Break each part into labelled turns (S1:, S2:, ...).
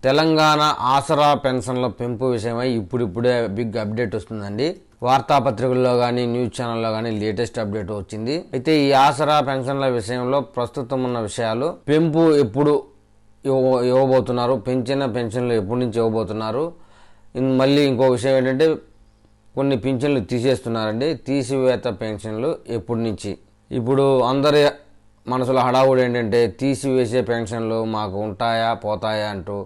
S1: తెలంగాణ ఆసరా పెన్షన్ల పెంపు విషయమై ఇప్పుడిప్పుడే బిగ్ అప్డేట్ వస్తుందండి. వార్తాపత్రికల్లో కానీ న్యూస్ ఛానల్లో కానీ లేటెస్ట్ అప్డేట్ వచ్చింది. అయితే ఈ ఆసరా పెన్షన్ల విషయంలో ప్రస్తుతం ఉన్న విషయాలు, పెంపు ఎప్పుడు ఇవ్వబోతున్నారు, పెంచిన పెన్షన్లు ఎప్పటి నుంచి ఇవ్వబోతున్నారు, మళ్ళీ ఇంకో విషయం ఏంటంటే కొన్ని పింఛన్లు తీసేస్తున్నారండి. తీసివేత పెన్షన్లు ఎప్పటి నుంచి. ఇప్పుడు అందరి మనసులో హడావుడు ఏంటంటే తీసివేసే పెన్షన్లు మాకు ఉంటాయా పోతాయా అంటూ,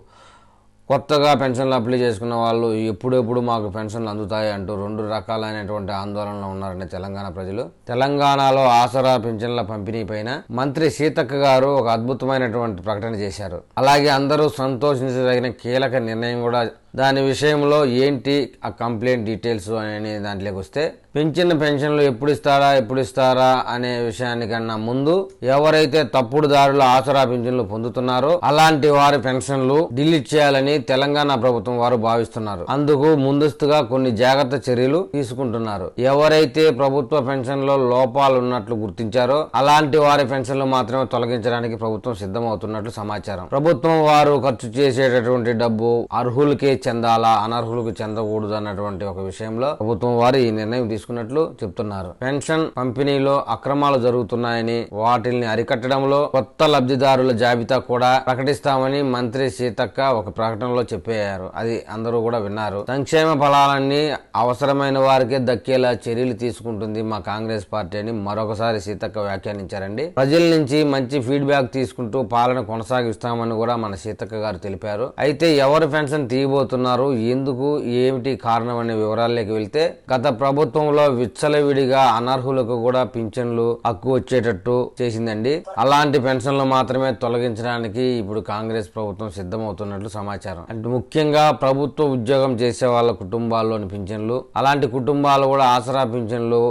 S1: కొత్తగా పెన్షన్లు అప్లై చేసుకున్న వాళ్ళు ఎప్పుడెప్పుడు మాకు పెన్షన్లు అందుతాయి అంటూ రెండు రకాలైనటువంటి ఆందోళనలో ఉన్నారండి తెలంగాణ ప్రజలు. తెలంగాణలో ఆసరా పెన్షన్ల పంపిణీ పైన మంత్రి సీతక్క గారు ఒక అద్భుతమైనటువంటి ప్రకటన చేశారు. అలాగే అందరూ సంతోషించదగిన కీలక నిర్ణయం కూడా. దాని విషయంలో ఏంటి ఆ కంప్లైంట్ డీటెయిల్స్ అనే దాంట్లోకి వస్తే, పెంచిన పెన్షన్లు ఎప్పుడు ఇస్తారా అనే విషయానికన్నా ముందు ఎవరైతే తప్పుడు దారులు ఆసరా పెన్షన్లు పొందుతున్నారో అలాంటి వారి పెన్షన్లు డిలీట్ చేయాలని తెలంగాణ ప్రభుత్వం వారు భావిస్తున్నారు. అందుకు ముందస్తుగా కొన్ని జాగ్రత్త చర్యలు తీసుకుంటున్నారు. ఎవరైతే ప్రభుత్వ పెన్షన్లో లోపాలు ఉన్నట్లు గుర్తించారో అలాంటి వారి పెన్షన్లు మాత్రమే తొలగించడానికి ప్రభుత్వం సిద్ధమవుతున్నట్లు సమాచారం. ప్రభుత్వం వారు ఖర్చు చేసేటటువంటి డబ్బు అర్హులకే చెందాలా, అనర్హులకు చెందకూడదు అన్నటువంటి ఒక విషయంలో ప్రభుత్వం వారు ఈ నిర్ణయం తీసుకున్నట్లు చెప్తున్నారు. పెన్షన్ పంపిణీలో అక్రమాలు జరుగుతున్నాయని, వాటిని అరికట్టడంలో కొత్త లబ్ధిదారుల జాబితా కూడా ప్రకటిస్తామని మంత్రి సీతక్క ఒక ప్రకటనలో చెప్పారు. అది అందరూ కూడా విన్నారు. సంక్షేమ ఫలాలన్నీ అవసరమైన వారికే దక్కేలా చర్యలు తీసుకుంటుంది మా కాంగ్రెస్ పార్టీ అని మరొకసారి సీతక్క వ్యాఖ్యానించారండి. ప్రజల నుంచి మంచి ఫీడ్బ్యాక్ తీసుకుంటూ పాలన కొనసాగిస్తామని కూడా మన సీతక్క గారు తెలిపారు. అయితే ఎవరు పెన్షన్ తీయబోతున్నారు, ఎందుకు, ఏమిటి కారణం అనే వివరాల్లోకి వెళ్తే, గత ప్రభుత్వంలో విచ్చలవిడిగా అనర్హులకు కూడా పింఛన్లు హక్కు వచ్చేటట్టు చేసిందండి. అలాంటి పెన్షన్లు మాత్రమే తొలగించడానికి ఇప్పుడు కాంగ్రెస్ ప్రభుత్వం సిద్ధమవుతున్నట్లు సమాచారం. అంటే ముఖ్యంగా ప్రభుత్వ ఉద్యోగం చేసే వాళ్ళ కుటుంబాల్లోని పింఛన్లు, అలాంటి కుటుంబాలు కూడా ఆసరా పింఛన్లు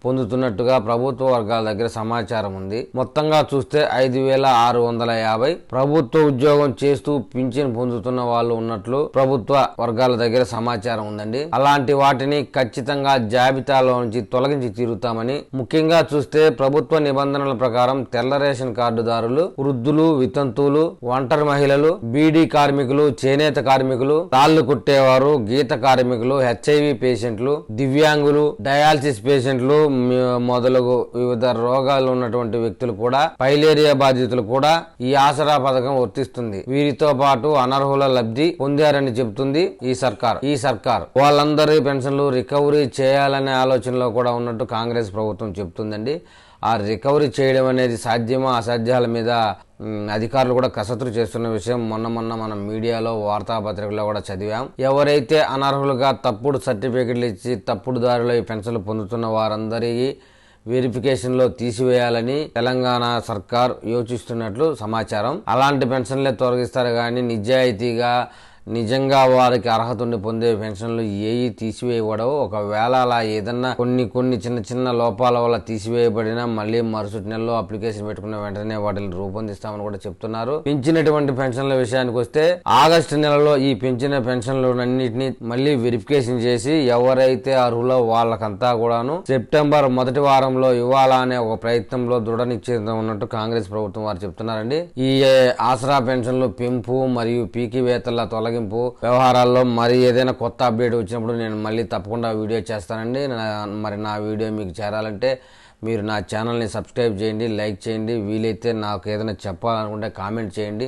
S1: పొందుతున్నట్టుగా ప్రభుత్వ వర్గాల దగ్గర సమాచారం ఉంది. మొత్తంగా చూస్తే 5,650 ప్రభుత్వ ఉద్యోగం చేస్తూ పింఛన్ పొందుతున్న వాళ్ళు ఉన్నట్లు ప్రభుత్వ వర్గాల దగ్గర సమాచారం ఉందండి. అలాంటి వాటిని ఖచ్చితంగా జాబితాలో నుంచి తొలగించి తీరుతామని, ముఖ్యంగా చూస్తే ప్రభుత్వ నిబంధనల ప్రకారం తెల్ల రేషన్ కార్డుదారులు, వృద్ధులు, వితంతువులు, ఒంటరి మహిళలు, బీడీ కార్మికులు, చేనేత కార్మికులు, తాళ్లు కుట్టేవారు, గీత కార్మికులు, హెచ్ఐవి పేషెంట్లు, దివ్యాంగులు, డయాలసిస్ పేషెంట్లు మొదలగు వివిధ రోగాలు ఉన్నటువంటి వ్యక్తులు కూడా, పైలేరియా బాధితులు కూడా ఈ ఆసరా పథకం వర్తిస్తుంది. వీరితో పాటు అనర్హుల లబ్ధి పొందారని చెబుతుంది ఈ సర్కార్. వాళ్ళందరి పెన్షన్లు రికవరీ చేయాలనే ఆలోచనలో కూడా ఉన్నట్టు కాంగ్రెస్ ప్రభుత్వం చెబుతుందండి. ఆ రికవరీ చేయడం అనేది సాధ్యమా అసాధ్యాల మీద అధికారులు కూడా కసరత్తు చేస్తున్న విషయం మొన్న మనం మీడియాలో, వార్తాపత్రికల్లో కూడా చదివాం. ఎవరైతే అనర్హులుగా తప్పుడు సర్టిఫికెట్లు ఇచ్చి తప్పుడు దారిలో ఈ పెన్షన్లు పొందుతున్న వారందరికీ వెరిఫికేషన్లో తీసివేయాలని తెలంగాణ సర్కార్ యోచిస్తున్నట్లు సమాచారం. అలాంటి పెన్షన్లే తొలగిస్తారు కానీ నిజాయితీగా నిజంగా వారికి అర్హత ఉండి పొందే పెన్షన్లు ఏవి తీసివేయబడవు. ఒకవేళ అలా ఏదన్నా కొన్ని చిన్న లోపాల వల్ల తీసివేయబడినా మళ్ళీ మరుసటి నెలలో అప్లికేషన్ పెట్టుకున్న వెంటనే వాటిని రూపొందిస్తామని కూడా చెప్తున్నారు. పెంచినటువంటి పెన్షన్ల విషయానికి వస్తే ఆగస్టు నెలలో ఈ పెంచిన పెన్షన్లన్నింటినీ మళ్ళీ వెరిఫికేషన్ చేసి ఎవరైతే అర్హులో వాళ్ళకంతా కూడాను సెప్టెంబర్ మొదటి వారంలో ఇవ్వాలనే ఒక ప్రయత్నంలో దృఢ నిశ్చయితం ఉన్నట్టు కాంగ్రెస్ ప్రభుత్వం వారు చెప్తున్నారండి. ఈ ఆసరా పెన్షన్లు పెంపు మరియు పీకి వేతల తొలగింపు వ్యవహారాల్లో మరి ఏదైనా కొత్త అప్డేట్ వచ్చినప్పుడు నేను మళ్ళీ తప్పకుండా వీడియో చేస్తానండి. మరి నా వీడియో మీకు చేరాలంటే మీరు నా ఛానల్ని సబ్స్క్రైబ్ చేయండి, లైక్ చేయండి, వీలైతే నాకు ఏదైనా చెప్పాలనుకుంటే కామెంట్ చేయండి.